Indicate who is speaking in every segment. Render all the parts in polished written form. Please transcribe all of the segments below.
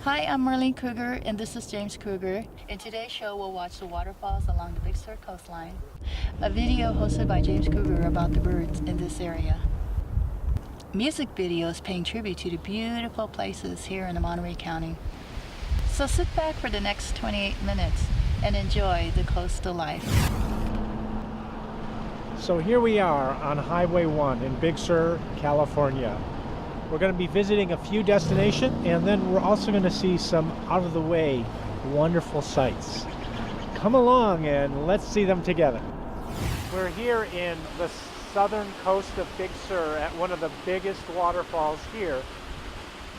Speaker 1: Hi, I'm Marlene Krueger, and this is James Krueger. In today's show, we'll watch the waterfalls along the Big Sur Coastline, a video hosted by James Krueger about the birds in this area. Music videos paying tribute to the beautiful places here in the Monterey County. So sit back for the next 28 minutes and enjoy the coastal life.
Speaker 2: So here we are on Highway 1 in Big Sur, California. We're going to be visiting a few destinations, and then we're also going to see some out-of-the-way wonderful sights. Come along and let's see them together. We're here in the southern coast of Big Sur at one of the biggest waterfalls here.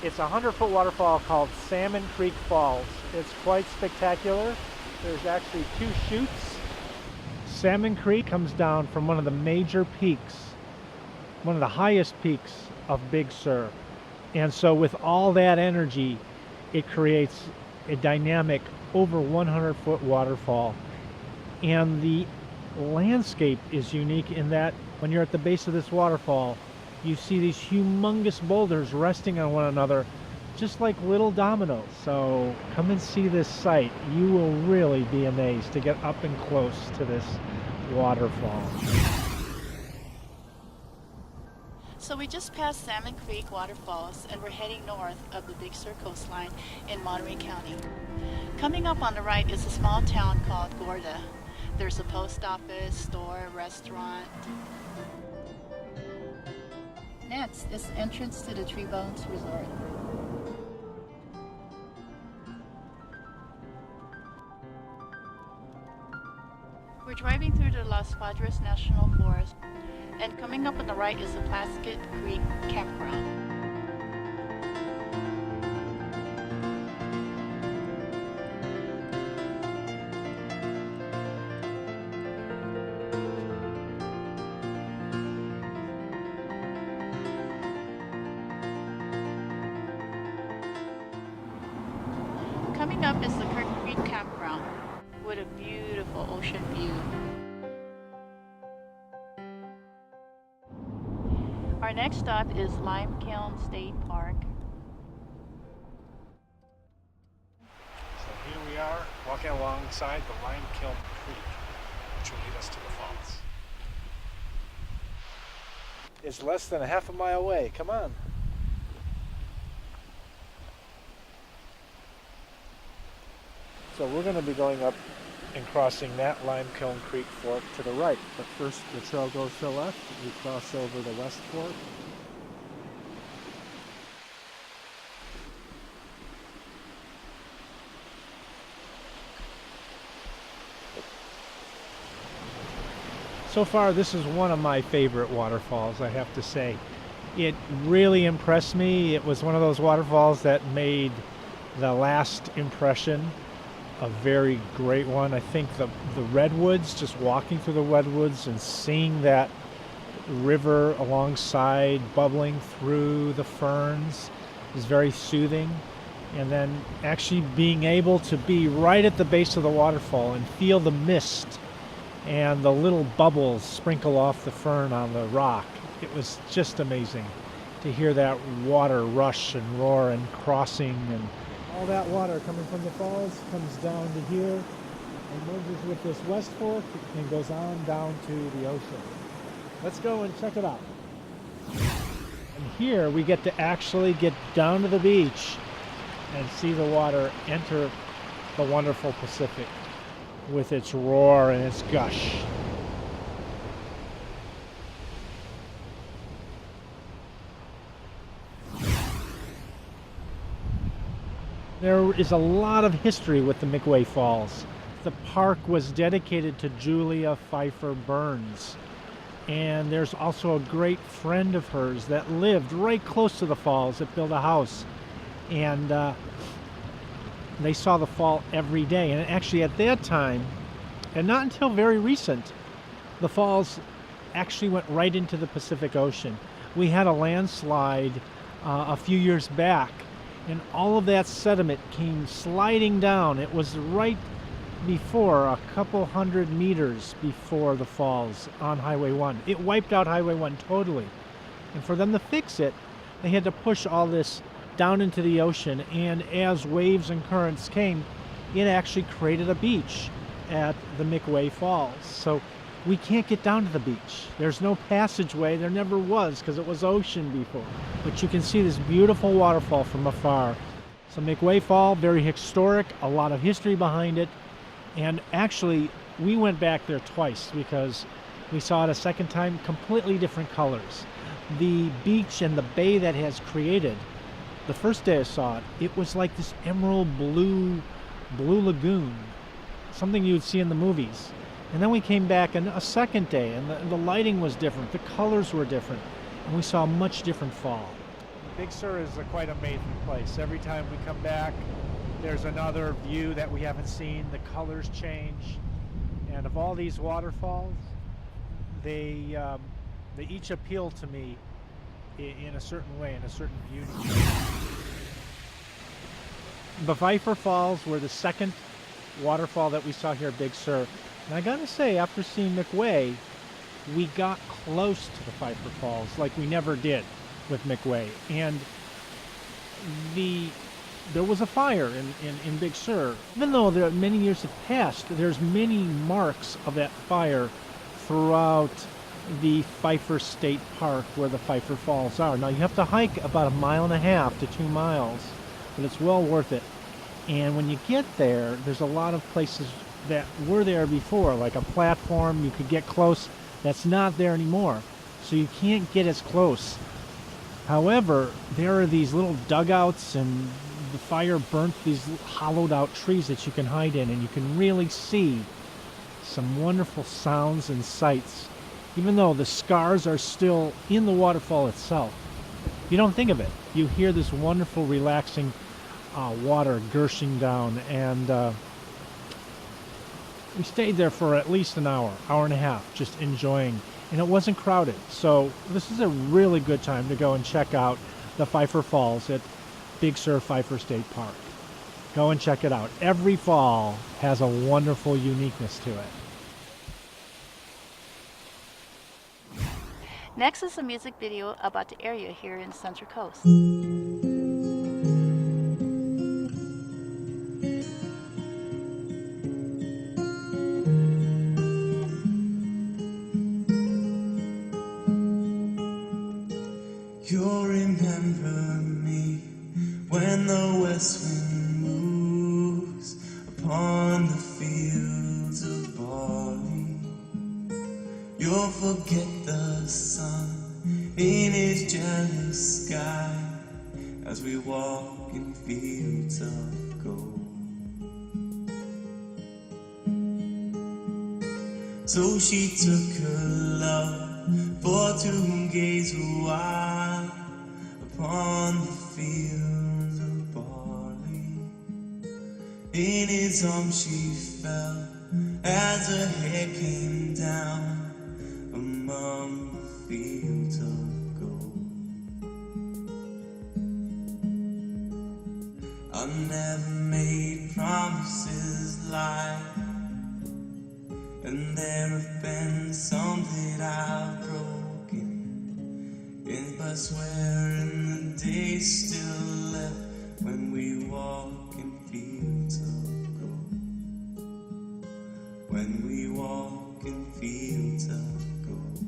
Speaker 2: It's a 100-foot waterfall called Salmon Creek Falls. It's quite spectacular. There's actually two chutes. Salmon Creek comes down from one of the major peaks, one of the highest peaks of Big Sur. And so with all that energy, it creates a dynamic over 100-foot waterfall. And the landscape is unique in that when you're at the base of this waterfall, you see these humongous boulders resting on one another, just like little dominoes. So come and see this site. You will really be amazed to get up and close to this waterfall.
Speaker 1: So we just passed Salmon Creek waterfalls and we're heading north of the Big Sur Coastline in Monterey County. Coming up on the right is a small town called Gorda. There's a post office, store, restaurant. Next is the entrance to the Tree Bones Resort. We're driving through the Las Padres National Forest, and coming up on the right is the Plasket Creek Campground. Coming up is the Creek Campground with a beautiful ocean view. Our next stop is Limekiln State Park.
Speaker 2: So here we are, walking alongside the Limekiln Creek, which will lead us to the falls. It's less than a half a mile away. Come on. So we're going to be going up and crossing that Limekiln Creek fork to the right. But first the trail goes to the left. We cross over the west fork. So far, this is one of my favorite waterfalls, I have to say. It really impressed me. It was one of those waterfalls that made the last impression a very great one. I think the redwoods, just walking through the redwoods and seeing that river alongside bubbling through the ferns is very soothing. And then actually being able to be right at the base of the waterfall and feel the mist and the little bubbles sprinkle off the fern on the rock. It was just amazing to hear that water rush and roar and crossing, and all that water coming from the falls comes down to here and merges with this west fork and goes on down to the ocean. Let's go and check it out. And here we get to actually get down to the beach and see the water enter the wonderful Pacific with its roar and its gush. There is a lot of history with the McWay Falls. The park was dedicated to Julia Pfeiffer Burns. And there's also a great friend of hers that lived right close to the falls that built a house. And they saw the fall every day. And actually at that time, and not until very recent, the falls actually went right into the Pacific Ocean. We had a landslide a few years back, and all of that sediment came sliding down. It was right before, a couple hundred meters before the falls on Highway 1. It wiped out Highway 1 totally. And for them to fix it, they had to push all this down into the ocean, and as waves and currents came, it actually created a beach at the McWay Falls. So we can't get down to the beach. There's no passageway. There never was, because it was ocean before. But you can see this beautiful waterfall from afar. So McWay Fall, very historic, a lot of history behind it. And actually, we went back there twice because we saw it a second time, completely different colors. The beach and the bay that has created, the first day I saw it, it was like this emerald blue lagoon, something you would see in the movies. And then we came back a second day, and the lighting was different, the colors were different, and we saw a much different fall. Big Sur is a quite amazing place. Every time we come back, there's another view that we haven't seen. The colors change, and of all these waterfalls, they each appeal to me in a certain way, in a certain beauty. The Pfeiffer Falls were the second waterfall that we saw here at Big Sur. And I gotta say, after seeing McWay, we got close to the Pfeiffer Falls like we never did with McWay. And there was a fire in Big Sur. Even though many years have passed, there's many marks of that fire throughout the Pfeiffer State Park where the Pfeiffer Falls are. Now you have to hike about 1.5 to 2 miles, but it's well worth it. And when you get there, there's a lot of places that were there before, like a platform you could get close that's not there anymore, so you can't get as close. However, there are these little dugouts, and the fire burnt these hollowed out trees that you can hide in, and you can really see some wonderful sounds and sights. Even though the scars are still in the waterfall itself, you don't think of it. You hear this wonderful relaxing water gushing down, and we stayed there for at least an hour and a half, just enjoying, and it wasn't crowded. So this is a really good time to go and check out the Pfeiffer Falls at Big Sur Pfeiffer State Park. Go and check it out. Every fall has a wonderful uniqueness to it.
Speaker 1: Next is a music video about the area here in Central Coast.
Speaker 3: You'll remember me when the west wind moves upon the fields of barley. You'll forget the sun in his jealous sky as we walk in fields of gold. So she took her love for to gaze a while upon the fields of barley. In his arms she fell as her hair came down among the fields of gold. I never made promises lie, and there have been some that I've broken, but swearing the day still left when we walk in fields of gold. When we walk in fields of gold.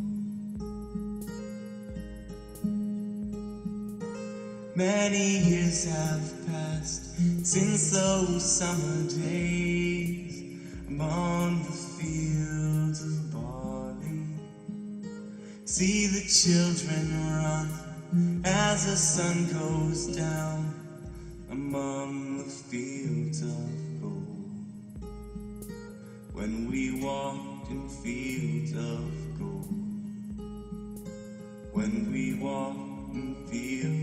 Speaker 3: Many years have passed since those summer days among the fields of barley. See the children run as the sun goes down among the fields of gold. When we walked in fields of gold. When we walked in fields